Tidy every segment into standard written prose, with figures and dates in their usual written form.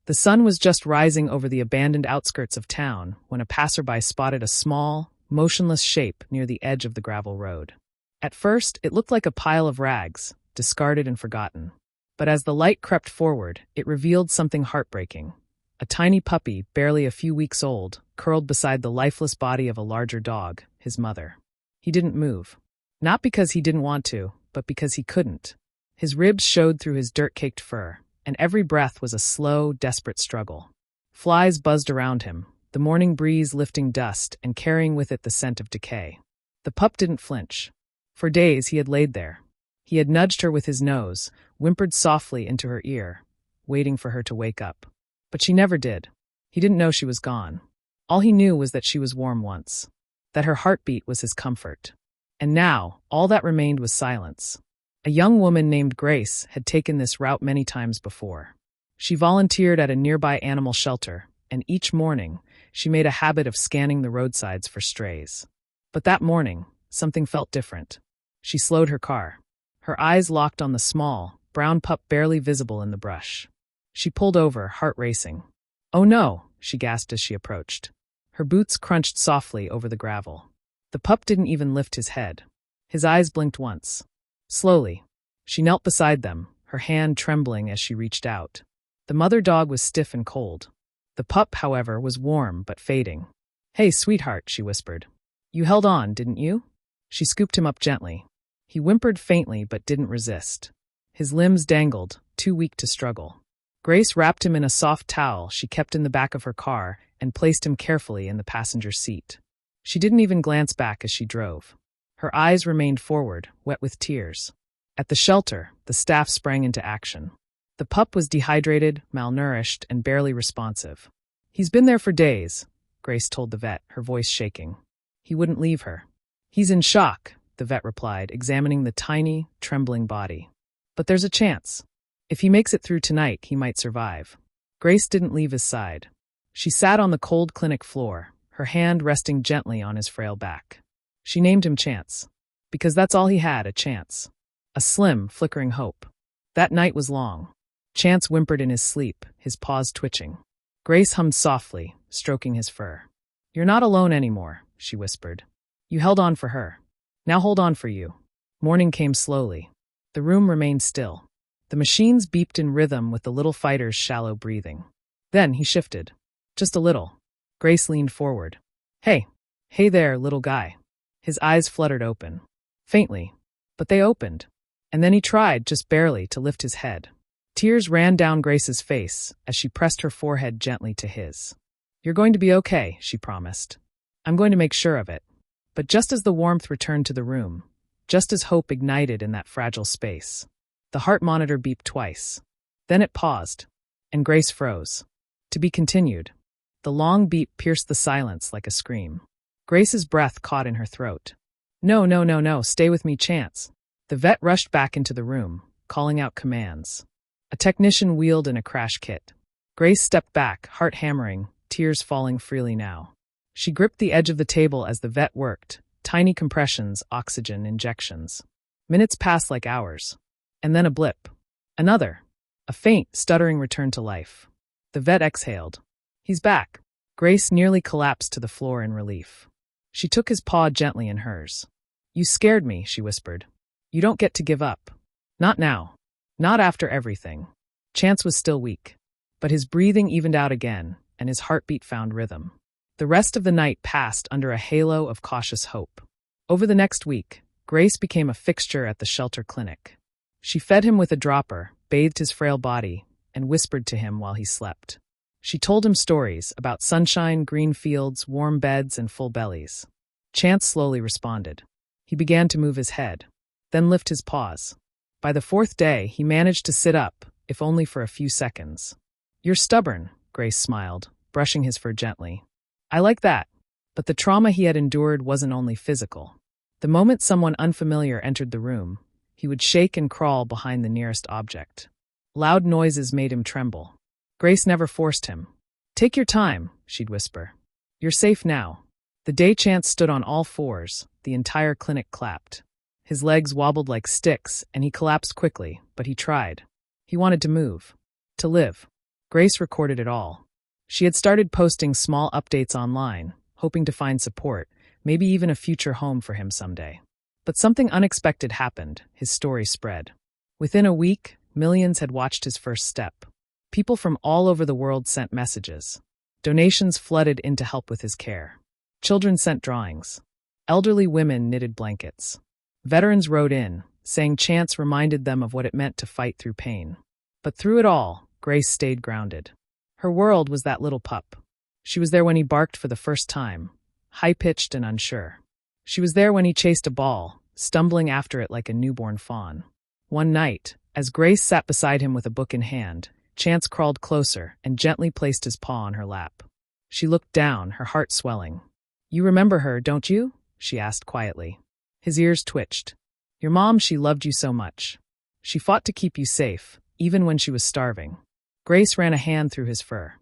The sun was just rising over the abandoned outskirts of town when a passerby spotted a small, motionless shape near the edge of the gravel road. At first, it looked like a pile of rags, discarded and forgotten. But as the light crept forward, it revealed something heartbreaking. A tiny puppy, barely a few weeks old, curled beside the lifeless body of a larger dog, his mother. He didn't move. Not because he didn't want to, but because he couldn't. His ribs showed through his dirt-caked fur, and every breath was a slow, desperate struggle. Flies buzzed around him, the morning breeze lifting dust and carrying with it the scent of decay. The pup didn't flinch. For days he had laid there. He had nudged her with his nose, whimpered softly into her ear, waiting for her to wake up. But she never did. He didn't know she was gone. All he knew was that she was warm once, that her heartbeat was his comfort. And now, all that remained was silence. A young woman named Grace had taken this route many times before. She volunteered at a nearby animal shelter, and each morning, she made a habit of scanning the roadsides for strays. But that morning, something felt different. She slowed her car. Her eyes locked on the small, brown pup barely visible in the brush. She pulled over, heart racing. "Oh no," she gasped as she approached. Her boots crunched softly over the gravel. The pup didn't even lift his head. His eyes blinked once. Slowly, she knelt beside them, her hand trembling as she reached out. The mother dog was stiff and cold. The pup, however, was warm but fading. "Hey, sweetheart," she whispered. "You held on, didn't you?" She scooped him up gently. He whimpered faintly but didn't resist. His limbs dangled, too weak to struggle. Grace wrapped him in a soft towel she kept in the back of her car and placed him carefully in the passenger seat. She didn't even glance back as she drove. Her eyes remained forward, wet with tears. At the shelter, the staff sprang into action. The pup was dehydrated, malnourished, and barely responsive. "He's been there for days," Grace told the vet, her voice shaking. "He wouldn't leave her." "He's in shock," the vet replied, examining the tiny, trembling body. "But there's a chance. If he makes it through tonight, he might survive." Grace didn't leave his side. She sat on the cold clinic floor, her hand resting gently on his frail back. She named him Chance. Because that's all he had, a chance. A slim, flickering hope. That night was long. Chance whimpered in his sleep, his paws twitching. Grace hummed softly, stroking his fur. "You're not alone anymore," she whispered. "You held on for her. Now hold on for you." Morning came slowly. The room remained still. The machines beeped in rhythm with the little fighter's shallow breathing. Then he shifted. Just a little. Grace leaned forward. Hey there, little guy." His eyes fluttered open. Faintly. But they opened. And then he tried, just barely, to lift his head. Tears ran down Grace's face as she pressed her forehead gently to his. "You're going to be okay," she promised. "I'm going to make sure of it." But just as the warmth returned to the room, just as hope ignited in that fragile space, the heart monitor beeped twice. Then it paused, and Grace froze. To be continued. The long beep pierced the silence like a scream. Grace's breath caught in her throat. No, stay with me, Chance." The vet rushed back into the room, calling out commands. A technician wheeled in a crash kit. Grace stepped back, heart hammering, tears falling freely now. She gripped the edge of the table as the vet worked, tiny compressions, oxygen injections. Minutes passed like hours. And then a blip. Another. A faint, stuttering return to life. The vet exhaled. "He's back." Grace nearly collapsed to the floor in relief. She took his paw gently in hers. "You scared me," she whispered. "You don't get to give up. Not now. Not after everything." Chance was still weak. But his breathing evened out again, and his heartbeat found rhythm. The rest of the night passed under a halo of cautious hope. Over the next week, Grace became a fixture at the shelter clinic. She fed him with a dropper, bathed his frail body, and whispered to him while he slept. She told him stories about sunshine, green fields, warm beds, and full bellies. Chance slowly responded. He began to move his head, then lift his paws. By the fourth day, he managed to sit up, if only for a few seconds. "You're stubborn," Grace smiled, brushing his fur gently. "I like that." But the trauma he had endured wasn't only physical. The moment someone unfamiliar entered the room, he would shake and crawl behind the nearest object. Loud noises made him tremble. Grace never forced him. "Take your time," she'd whisper. "You're safe now." The day Chance stood on all fours, the entire clinic clapped. His legs wobbled like sticks, and he collapsed quickly, but he tried. He wanted to move. To live. Grace recorded it all. She had started posting small updates online, hoping to find support, maybe even a future home for him someday. But something unexpected happened. His story spread. Within a week, millions had watched his first step. People from all over the world sent messages. Donations flooded in to help with his care. Children sent drawings. Elderly women knitted blankets. Veterans wrote in, saying Chance reminded them of what it meant to fight through pain. But through it all, Grace stayed grounded. Her world was that little pup. She was there when he barked for the first time, high-pitched and unsure. She was there when he chased a ball, stumbling after it like a newborn fawn. One night, as Grace sat beside him with a book in hand, Chance crawled closer and gently placed his paw on her lap. She looked down, her heart swelling. "You remember her, don't you?" she asked quietly. His ears twitched. "Your mom, she loved you so much. She fought to keep you safe, even when she was starving." Grace ran a hand through his fur.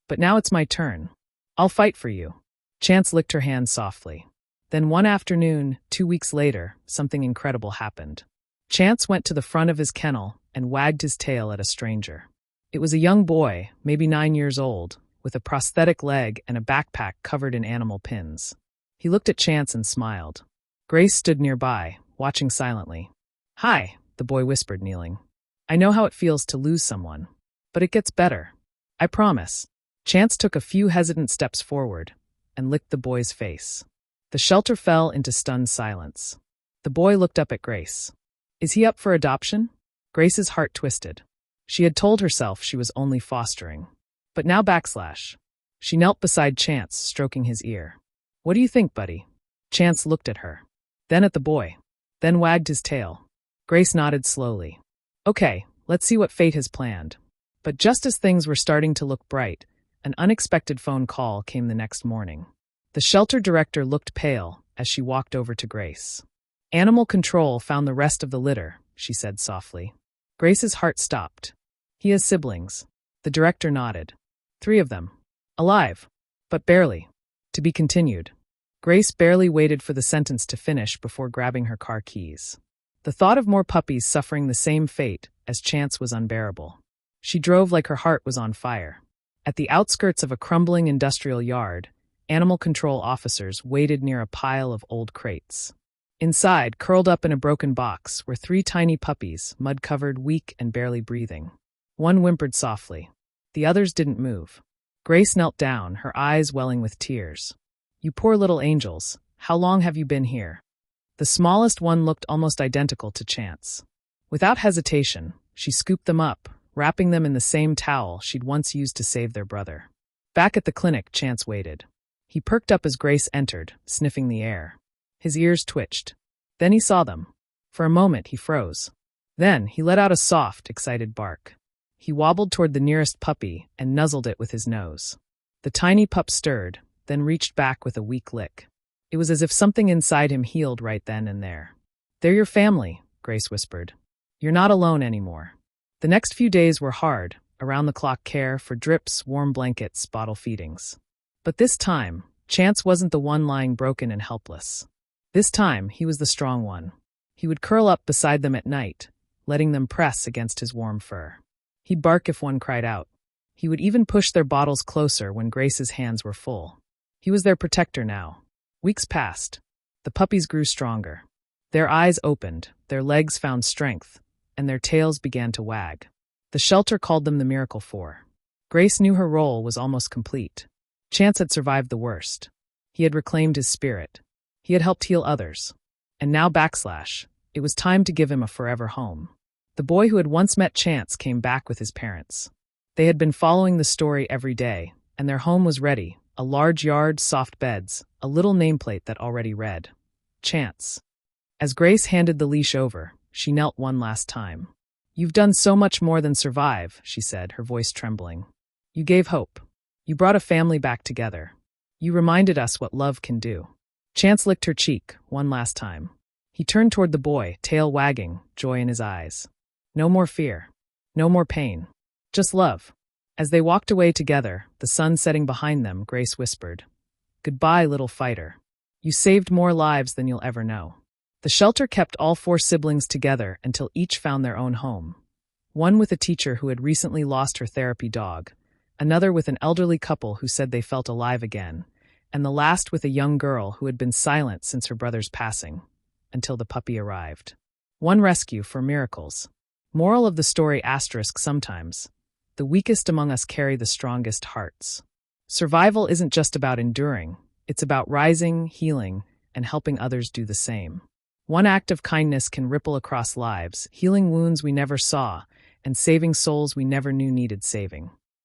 "But now it's my turn. I'll fight for you." Chance licked her hand softly. Then one afternoon, 2 weeks later, something incredible happened. Chance went to the front of his kennel and wagged his tail at a stranger. It was a young boy, maybe 9 years old, with a prosthetic leg and a backpack covered in animal pins. He looked at Chance and smiled. Grace stood nearby, watching silently. "Hi," the boy whispered, kneeling. "I know how it feels to lose someone. But it gets better. I promise." Chance took a few hesitant steps forward and licked the boy's face. The shelter fell into stunned silence. The boy looked up at Grace. "Is he up for adoption?" Grace's heart twisted. She had told herself she was only fostering. But now backslash. She knelt beside Chance, stroking his ear. "What do you think, buddy?" Chance looked at her. Then at the boy. Then wagged his tail. Grace nodded slowly. "Okay, let's see what fate has planned." But just as things were starting to look bright, an unexpected phone call came the next morning. The shelter director looked pale as she walked over to Grace. "Animal control found the rest of the litter," she said softly. Grace's heart stopped. "He has siblings." The director nodded. 3 of them. Alive. But barely. To be continued. Grace barely waited for the sentence to finish before grabbing her car keys. The thought of more puppies suffering the same fate as Chance was unbearable. She drove like her heart was on fire. At the outskirts of a crumbling industrial yard, animal control officers waited near a pile of old crates. Inside, curled up in a broken box, were 3 tiny puppies, mud-covered, weak, and barely breathing. One whimpered softly. The others didn't move. Grace knelt down, her eyes welling with tears. "You poor little angels, how long have you been here?" The smallest one looked almost identical to Chance. Without hesitation, she scooped them up, wrapping them in the same towel she'd once used to save their brother. Back at the clinic, Chance waited. He perked up as Grace entered, sniffing the air. His ears twitched. Then he saw them. For a moment, he froze. Then he let out a soft, excited bark. He wobbled toward the nearest puppy and nuzzled it with his nose. The tiny pup stirred, then reached back with a weak lick. It was as if something inside him healed right then and there. "They're your family," Grace whispered. "You're not alone anymore." The next few days were hard, around-the-clock care for drips, warm blankets, bottle feedings. But this time, Chance wasn't the one lying broken and helpless. This time, he was the strong one. He would curl up beside them at night, letting them press against his warm fur. He'd bark if one cried out. He would even push their bottles closer when Grace's hands were full. He was their protector now. Weeks passed. The puppies grew stronger. Their eyes opened, their legs found strength, and their tails began to wag. The shelter called them the Miracle 4. Grace knew her role was almost complete. Chance had survived the worst. He had reclaimed his spirit. He had helped heal others. And now backslash. It was time to give him a forever home. The boy who had once met Chance came back with his parents. They had been following the story every day, and their home was ready. A large yard, soft beds, a little nameplate that already read, Chance. As Grace handed the leash over, she knelt one last time. "You've done so much more than survive," she said, her voice trembling. "You gave hope. You brought a family back together. You reminded us what love can do." Chance licked her cheek, one last time. He turned toward the boy, tail wagging, joy in his eyes. No more fear. No more pain. Just love. As they walked away together, the sun setting behind them, Grace whispered, "Goodbye, little fighter. You saved more lives than you'll ever know." The shelter kept all 4 siblings together until each found their own home. One with a teacher who had recently lost her therapy dog, another with an elderly couple who said they felt alive again, and the last with a young girl who had been silent since her brother's passing, until the puppy arrived. One rescue for miracles. Moral of the story asterisk sometimes. The weakest among us carry the strongest hearts. Survival isn't just about enduring, it's about rising, healing, and helping others do the same. One act of kindness can ripple across lives, healing wounds we never saw, and saving souls we never knew needed saving.